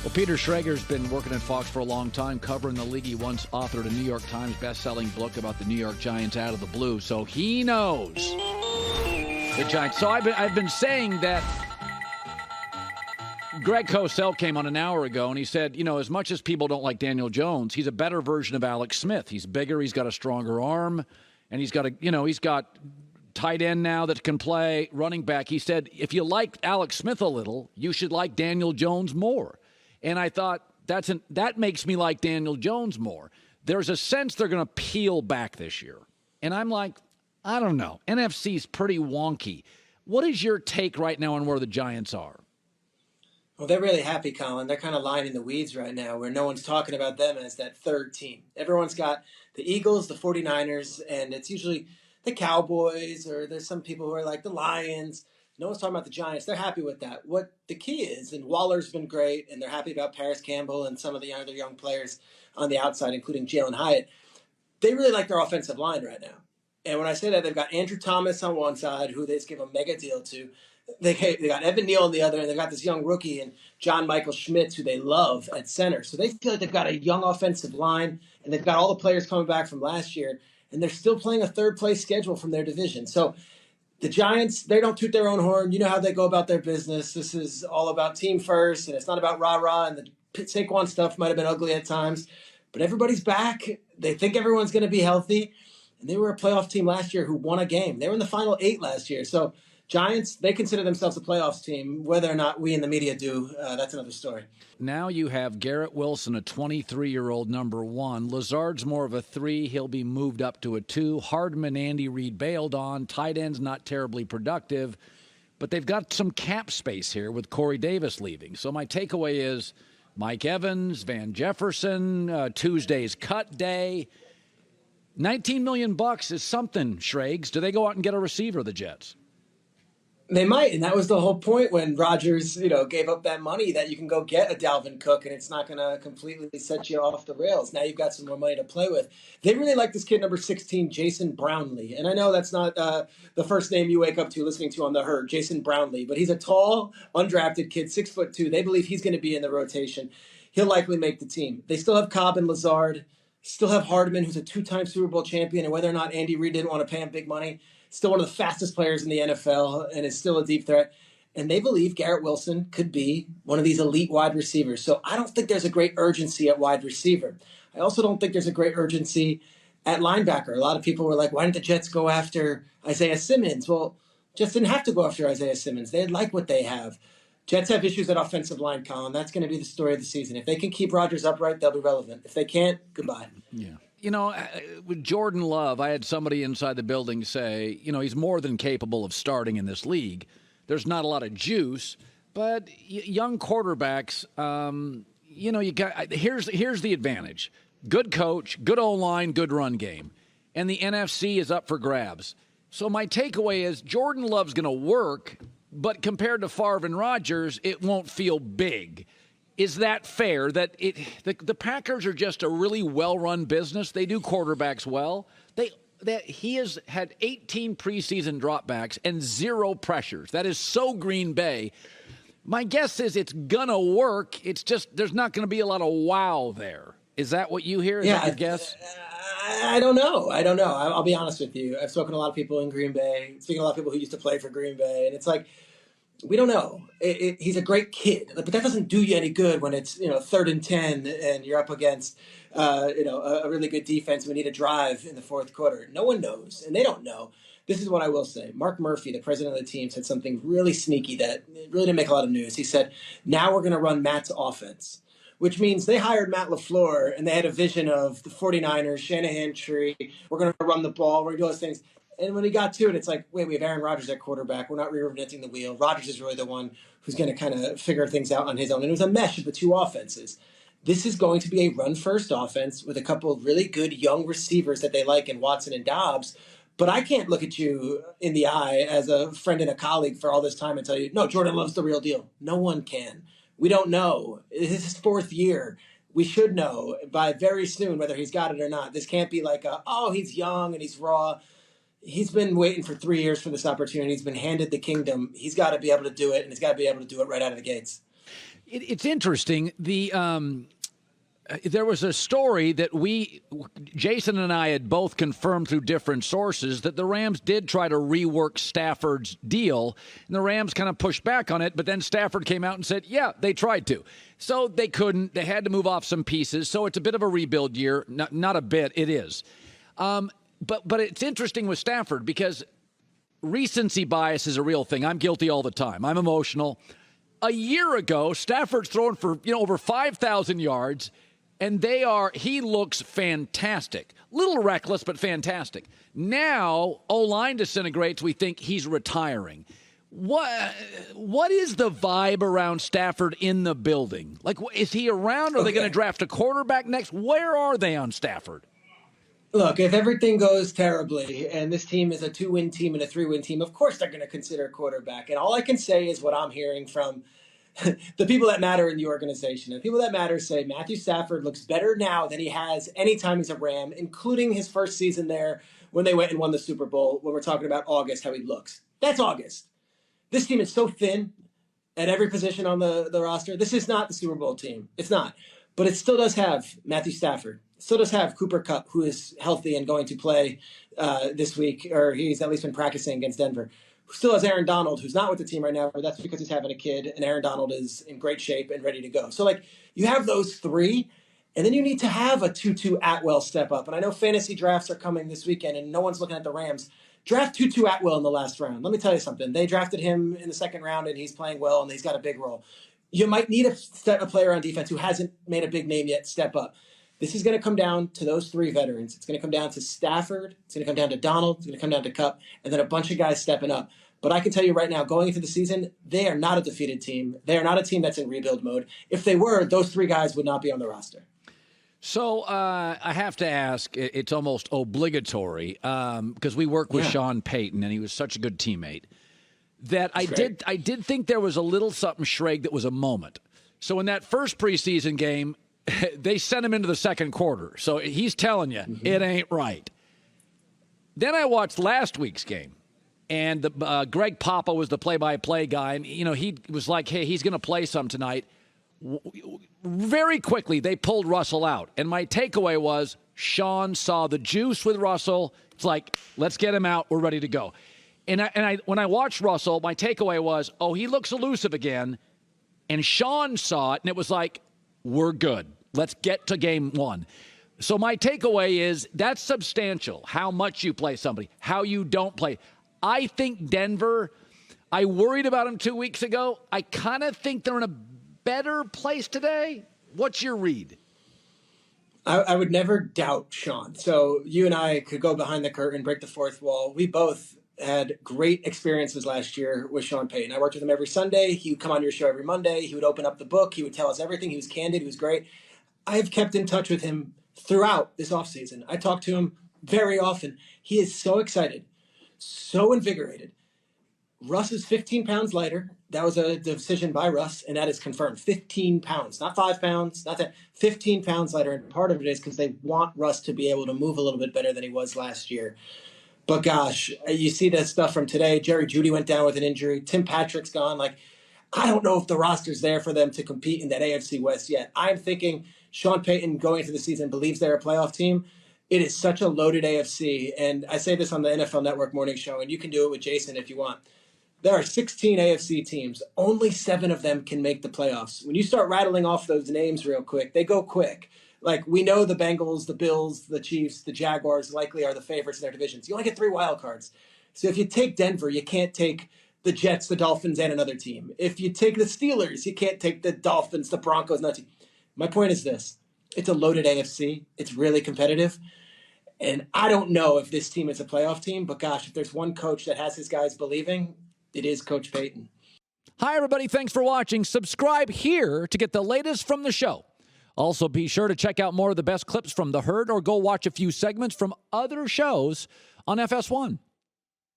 Well, Peter Schrager's been working at Fox for a long time, covering the league. He once authored a New York Times best-selling book about the New York Giants out of the blue, so he knows the Giants. So I've been saying that Greg Cosell came on an hour ago, and he said, as much as people don't like Daniel Jones, he's a better version of Alex Smith. He's bigger, he's got a stronger arm, and he's got tight end now that can play, running back. He said, if you like Alex Smith a little, you should like Daniel Jones more. And I thought, that makes me like Daniel Jones more. There's a sense they're going to peel back this year. And I'm like, I don't know. NFC's pretty wonky. What is your take right now on where the Giants are? Well, they're really happy, Colin. They're kind of lying in the weeds right now where no one's talking about them as that third team. Everyone's got the Eagles, the 49ers, and it's usually the Cowboys, or there's some people who are like the Lions. No one's talking about the Giants. They're happy with that. What the key is, and Waller's been great, and they're happy about Paris Campbell and some of the other young players on the outside, including Jalen Hyatt. They really like their offensive line right now. And when I say that, they've got Andrew Thomas on one side, who they just give a mega deal to. They got Evan Neal on the other, and they've got this young rookie and John Michael Schmitz, who they love at center. So they feel like they've got a young offensive line, and they've got all the players coming back from last year, and they're still playing a third-place schedule from their division. So the Giants, they don't toot their own horn. You know how they go about their business. This is all about team first, and it's not about rah-rah, and the Saquon stuff might have been ugly at times. But everybody's back. They think everyone's going to be healthy. And they were a playoff team last year who won a game. They were in the final 8 last year. So Giants, they consider themselves a playoffs team. Whether or not we in the media do, that's another story. Now you have Garrett Wilson, a 23-year-old number 1. Lazard's more of a 3. He'll be moved up to a 2. Hardman, Andy Reid bailed on. Tight end's not terribly productive. But they've got some cap space here with Corey Davis leaving. So my takeaway is Mike Evans, Van Jefferson, Tuesday's cut day. $19 million is something, Schrags. Do they go out and get a receiver, the Jets? They might, and that was the whole point when Rodgers, gave up that money, that you can go get a Dalvin Cook, and it's not going to completely set you off the rails. Now you've got some more money to play with. They really like this kid, number 16, Jason Brownlee. And I know that's not the first name you wake up to listening to on The Herd, Jason Brownlee, but he's a tall, undrafted kid, 6'2". They believe he's going to be in the rotation. He'll likely make the team. They still have Cobb and Lazard. Still have Hardman, who's a 2-time Super Bowl champion, and whether or not Andy Reid didn't want to pay him big money, still one of the fastest players in the NFL and is still a deep threat. And they believe Garrett Wilson could be one of these elite wide receivers. So I don't think there's a great urgency at wide receiver. I also don't think there's a great urgency at linebacker. A lot of people were like, why didn't the Jets go after Isaiah Simmons? Well, Jets didn't have to go after Isaiah Simmons. They like what they have. Jets have issues at offensive line, Colin. That's going to be the story of the season. If they can keep Rodgers upright, they'll be relevant. If they can't, goodbye. Yeah. With Jordan Love, I had somebody inside the building say, he's more than capable of starting in this league. There's not a lot of juice, but young quarterbacks, here's the advantage. Good coach, good O-line, good run game. And the NFC is up for grabs. So my takeaway is Jordan Love's going to work, but compared to Favre and Rodgers, it won't feel big. Is that fair? That the Packers are just a really well-run business. They do quarterbacks well. He has had 18 preseason dropbacks and 0 pressures. That is so Green Bay. My guess is it's gonna work. It's just there's not going to be a lot of wow there. Is that what you hear? Is that your guess? I don't know. I'll be honest with you. I've spoken to a lot of people in Green Bay, speaking to a lot of people who used to play for Green Bay, and it's like, we don't know. He's a great kid, but that doesn't do you any good when it's 3rd and 10 and you're up against a really good defense. We need a drive in the fourth quarter. No one knows, and they don't know. This is what I will say. Mark Murphy, the president of the team, said something really sneaky that really didn't make a lot of news. He said, now we're going to run Matt's offense, which means they hired Matt LaFleur, and they had a vision of the 49ers, Shanahan tree. We're going to run the ball. We're going to do those things. And when he got to it, it's like, wait, we have Aaron Rodgers at quarterback. We're not reinventing the wheel. Rodgers is really the one who's going to kind of figure things out on his own. And it was a mesh of the two offenses. This is going to be a run-first offense with a couple of really good young receivers that they like in Watson and Dobbs. But I can't look at you in the eye as a friend and a colleague for all this time and tell you, no, Jordan Love's the real deal. No one can. We don't know. This is his 4th year. We should know by very soon whether he's got it or not. This can't be like, he's young and he's raw. He's been waiting for 3 years for this opportunity. He's been handed the kingdom. He's got to be able to do it, and he's got to be able to do it right out of the gates. It's interesting. There was a story that Jason and I had both confirmed through different sources that the Rams did try to rework Stafford's deal, and the Rams kind of pushed back on it, but then Stafford came out and said, yeah, they tried to. So they couldn't. They had to move off some pieces, so it's a bit of a rebuild year. Not a bit, it is. But it's interesting with Stafford because recency bias is a real thing. I'm guilty all the time. I'm emotional. A year ago, Stafford's thrown for over 5,000 yards, and he looks fantastic. Little reckless, but fantastic. Now, O-line disintegrates. We think he's retiring. What is the vibe around Stafford in the building? Like, is he around? Are they going to draft a quarterback next? Where are they on Stafford? Look, if everything goes terribly and this team is a 2-win team and a 3-win team, of course they're going to consider a quarterback. And all I can say is what I'm hearing from the people that matter in the organization. The people that matter say Matthew Stafford looks better now than he has any time he's a Ram, including his first season there when they went and won the Super Bowl, when we're talking about August, how he looks. That's August. This team is so thin at every position on the roster. This is not the Super Bowl team. It's not. But it still does have Matthew Stafford. It still does have Cooper Kupp, who is healthy and going to play this week, or he's at least been practicing against Denver. Who still has Aaron Donald, who's not with the team right now, but that's because he's having a kid, and Aaron Donald is in great shape and ready to go. So, you have those three, and then you need to have a Tutu Atwell step up. And I know fantasy drafts are coming this weekend, and no one's looking at the Rams. Draft Tutu Atwell in the last round. Let me tell you something. They drafted him in the second round, and he's playing well, and he's got a big role. You might need a player on defense who hasn't made a big name yet step up. This is going to come down to those three veterans. It's going to come down to Stafford. It's going to come down to Donald. It's going to come down to Kupp, and then a bunch of guys stepping up. But I can tell you right now, going into the season, they are not a defeated team. They are not a team that's in rebuild mode. If they were, those three guys would not be on the roster. So I have to ask, it's almost obligatory, because we work with Sean Payton, and he was such a good teammate, that I did think there was a little something, Schrager, that was a moment. So in that first preseason game, they sent him into the second quarter. So he's telling you, it ain't right. Then I watched last week's game, and Greg Papa was the play-by-play guy, and he was like, hey, he's going to play some tonight. Very quickly, they pulled Russell out. And my takeaway was Sean saw the juice with Russell. It's like, let's get him out. We're ready to go. And when I watched Russell, my takeaway was, he looks elusive again. And Sean saw it, and it was like, we're good. Let's get to game one. So my takeaway is that's substantial, how much you play somebody, how you don't play. I think Denver, I worried about them 2 weeks ago. I kind of think they're in a better place today. What's your read? I would never doubt Sean. So you and I could go behind the curtain, break the fourth wall. We both had great experiences last year with Sean Payton. I worked with him every Sunday. He would come on your show every Monday. He would open up the book. He would tell us everything. He was candid. He was great. I have kept in touch with him throughout this offseason. I talk to him very often. He is so excited, so invigorated. Russ is 15 pounds lighter. That was a decision by Russ, and that is confirmed. 15 pounds, not 5 pounds, not that. 15 pounds lighter, and part of it is because they want Russ to be able to move a little bit better than he was last year. But gosh, you see the stuff from today. Jerry Jeudy went down with an injury. Tim Patrick's gone. I don't know if the roster's there for them to compete in that AFC West yet. I'm thinking Sean Payton going into the season believes they're a playoff team. It is such a loaded AFC, and I say this on the NFL Network morning show, and you can do it with Jason if you want. There are 16 AFC teams. Only 7 of them can make the playoffs. When you start rattling off those names real quick, they go quick. We know the Bengals, the Bills, the Chiefs, the Jaguars likely are the favorites in their divisions. You only get 3 wild cards. So if you take Denver, you can't take the Jets, the Dolphins, and another team. If you take the Steelers, you can't take the Dolphins, the Broncos, another team. My point is this. It's a loaded AFC. It's really competitive. And I don't know if this team is a playoff team, but gosh, if there's one coach that has his guys believing, it is Coach Payton. Hi, everybody. Thanks for watching. Subscribe here to get the latest from the show. Also, be sure to check out more of the best clips from The Herd or go watch a few segments from other shows on FS1.